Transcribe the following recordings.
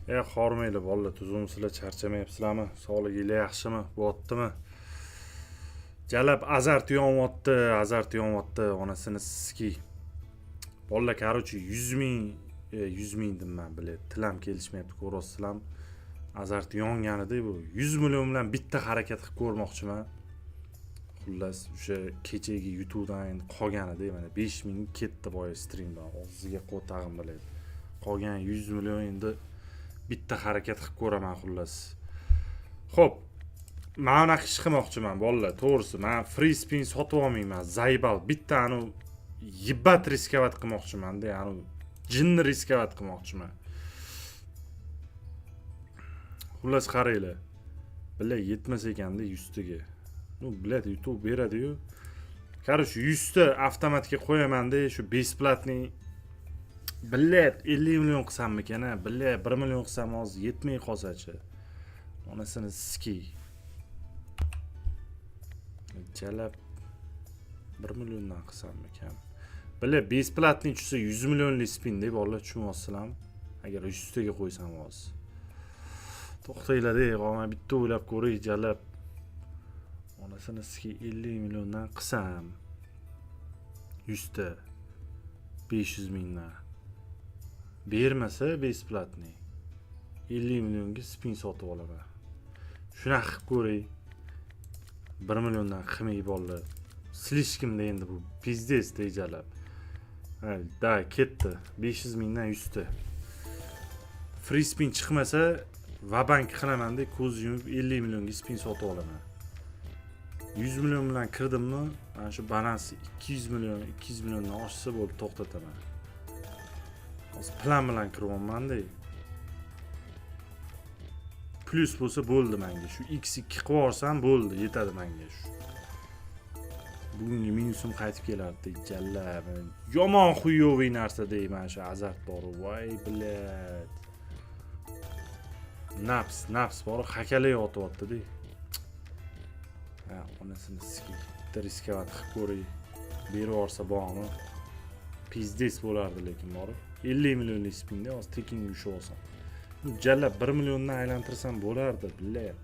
Hormaylar bolalar, tuzumsizlar, charchamayapsizlarmi? Sog'liginglar yaxshimi? Bo'ptimi? Jalab azart yonyapti, onasini ski. Bolalar, короче, 100 ming, 100 ming deyman, bilet. Tilam kelishmayapti, ko'rasizlarmi? Azart yonganida bu 100 million bilan bitta harakat qilib ko'rmoqchiman. Xullas, o'sha kechagi YouTube'dan endi qolganida mana 5 ming ketdi boya streamdan. Og'ziga qo'tag'im biladi. Qolgan 100 million endi bitta harakat qilib ko'raman xullas. Xo'p, men unaqa ish qilmoqchiman bolalar, to'g'risi. Men free spin sotib olmayman, zaybal. Bitta anu yibbat riskovat qilmoqchiman-da, anu jinni riskovat qilmoqchiman. Xullas qaranglar. Bilar yetmas ekanda 100 taga. Ну, блядь, YouTube beradi-yu. Короче, 100 ta avtomatga qo'yaman-da, shu besplatniy. Блядь, 50 million qilsammikan-a? Блядь, 1 million qilsam hozir yetmay qolsa-chi. Onasini ski. Jalab 1 milliondan qilsammikan? Блядь, besplatniy tushsa 100 millionlik spin deb bolalar tushunyapsizlarmi? Agar 100 taga qo'ysam hozir. To'xtanglar-ey, men bitta o'ylab ko'ray, jalab. Onasini ski 50 milliondan qilsam 100 ta 500 mingdan bermasa besplatniy 50 millionga spin sotib olaman. Shunaqa qilib ko'ray. 1 milliondan qilmay bolalar. Slishkimda endi bu pizdes dejalab. Da ketdi. 500 mingdan 100 ta. Free spin chiqmasa vabank qilaman deb ko'z yumib 50 millionga spin sotib olaman. 100 million bilan kirdimmi, mana shu balans 200 milliondan oshsa bo'lib to'xtataman. Hozir plan bilan kiryapman-da. Plus bo'lsa bo'ldi menga. Shu x2 qilib yuborsam bo'ldi, yetadi menga shu. Bugungi minusim qaytib kelardi, jallab. Yomon xuyoviy narsa deyman shu azart bor. Voy, bilat. Naps bor, hakalay otyapti-da. Onasini ski. Bitta riskovat qilib ko'ray. Berib yuborsa bormi? Pizdes bo'lardi lekin borib. 50 millionlik spinda hozir tekinga ushib olsam. Jallab 1 milliondan aylantirsam bo'lardi, bilat.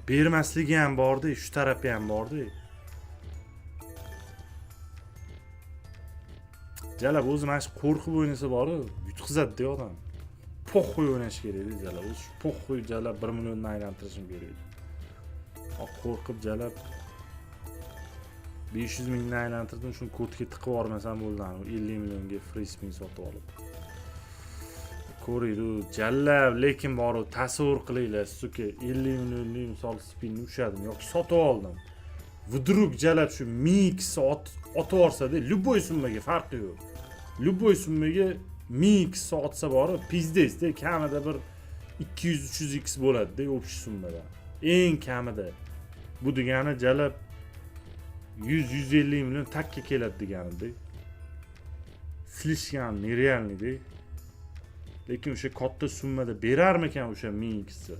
Bermasligi ham bordi, shu tarafi ham bordi. Jallab o'zi mana shu qo'rqib o'ynasa bor, yutqizadi-da odam. Po'xo'y o'ynash kerak-da jallab. O'zi shu po'xo'y jallab 1 milliondan aylantirishim kerak. Qo'rqib jalab 500 mingdan aylantirdim, shuni kodga tiqib yubormasam bo'ldi. 50 millionga free spin sotib olib. Ko'raydi jallab, lekin borib tasavvur qilinglar, suka 50 millionlik misol spinni ushadim yoki sotib oldim. Vdrug jalab shu mix otib yuborsa-da, любой summaga farqi yo'q. Любой summaga mix otsa borib, pizdesda kamida bir 200-300x bo'ladi-da, общий summada. Eng kamida. Bu degani jalab 100-150 million takka keladi degani-da. Slishgan nerealniy-da. Lekin o'sha katta summada berarmikan o'sha mixni?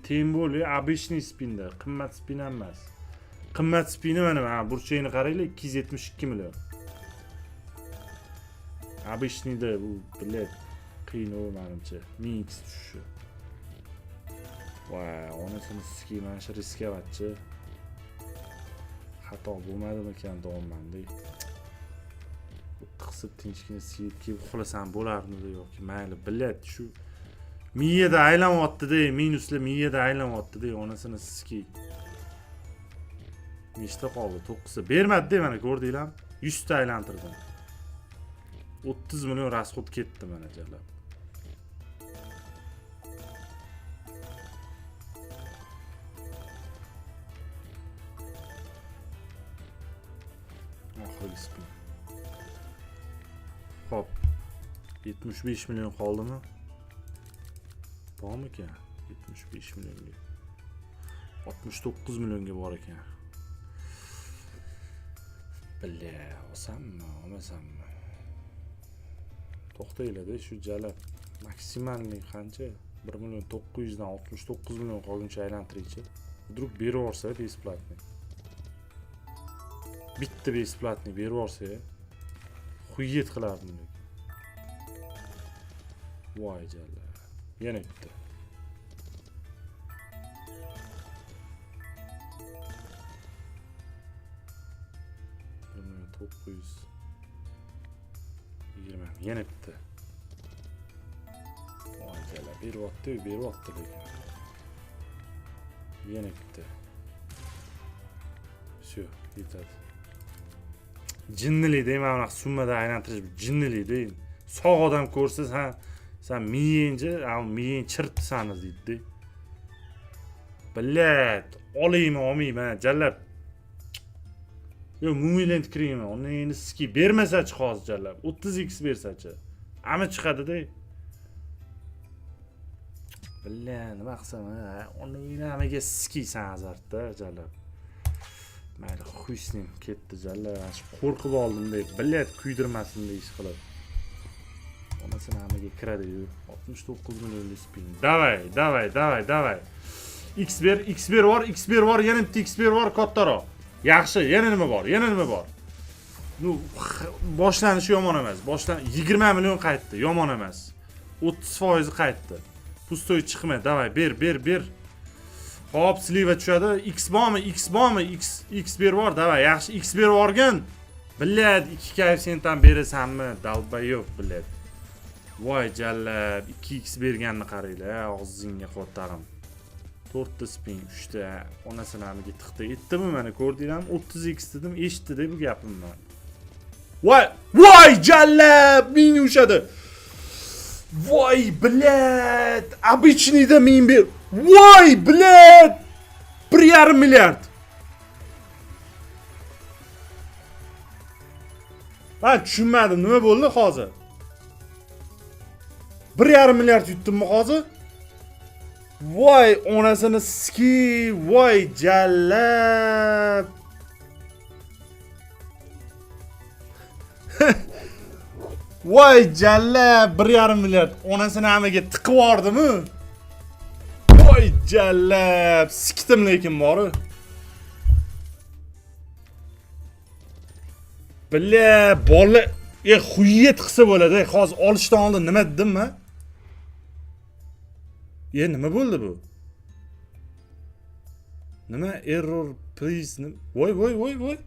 Tem bo'ldi, обычный spinda, qimmat spin emas. Qimmat spini mana burchagini qaranglar, 272 million. Обычныйda bu bilet qiyin menimcha, mix tushishi. Voy, onasini ski mana shu riskovatchi. Xato bo'lmadimi ekan deyapman-da. Qisib tinchgina siyib kelib uxlasam bo'larmidi yoki mayli, bilat shu miyada aylanyapti-da, minuslar miyada aylanyapti-da, onasini ski. Nechta qoldi? 9 ta. Bermadi-da, mana ko'rdinglarmi? 100 ta aylantirdim. 30 million rasxod ketdi mana jallab. Oxirgi spin. Hop. 75 million qoldimi? Bormi ekan? 75 millionga. 69 millionga bor ekan. Billa, olsammi, olmasammi? To'xtanglar-da, shu jalab maksimalni qancha? 1 million 900 dan 69 million qolguncha aylantiraychi. Vdrug berib yuborsa besplatniy. Bitta besplatniy berib yuborsa, xuyet qilardim. Voy jalla. Yana bitta. To'qqiz. 20. Yana bitta. Voy jalla. Beryapti lekin. Yana bitta. Shu, yetadi. Jinnilik deyman, mana summada aylantirish jinnilik dey. Sog' odam ko'rsiz, ha, sen miyingchi, miying chirtsangiz deydi. Billat, olayman, olmayman, jallab. Yo, mumiyland kirayman, uni ski bermasa-chi hozir jallab. 30x bersa-chi. Ami chiqadi-da. Billat, nima qilsam, uni namaga skiysan azartda jallab. Mayli, xuysnim ketdi jallab. Qo'rqib oldim deb, billat kuydirmasin deyish qilib. Onasi namaga kiradi-yu. 69 millionli spin. Davay. X bir bor, yana bitta X bir bor kattaroq. Yaxshi, yana nima bor? Nu boshlanishi yomon emas. 20 million qaytdi, yomon emas. 30% qaytdi. Pustoy chiqma, davay, ber. Hop, sliva tushadi. X bormi? X bir bor, davay, yaxshi X bir borgan. Billat, 2 koeffitsiyentdan berasanmi? Dalbayoq, billat. Voy jallab, 2x berganni qaranglar, og'zingga qo'tarim. 4 ta spin, 3 ta. Onasini amiga tiqdi. Yetdimi mana ko'rdinglarmi? 30x dedim, eshitdi-da bu gapimni. Voy jallab, ming ushadi. Voy billat, обычныйda ming ber. Voy billat, 1,5 milliard. Ben tushunmadim, nima bo'ldi hozir? 1,5 milliard yutdimmi hozir? Voy onasini ski, voy jallab. Voy jallab, 1,5 milliard onasini hamiga tiqib yubordimi? Voy jallab, sikdim lekin bori. Billa, bola, xuyet qilsa bo'ladi. Hozir olishdan oldin nima dedimmi? Nima bo'ldi bu? Nima error please? Voy.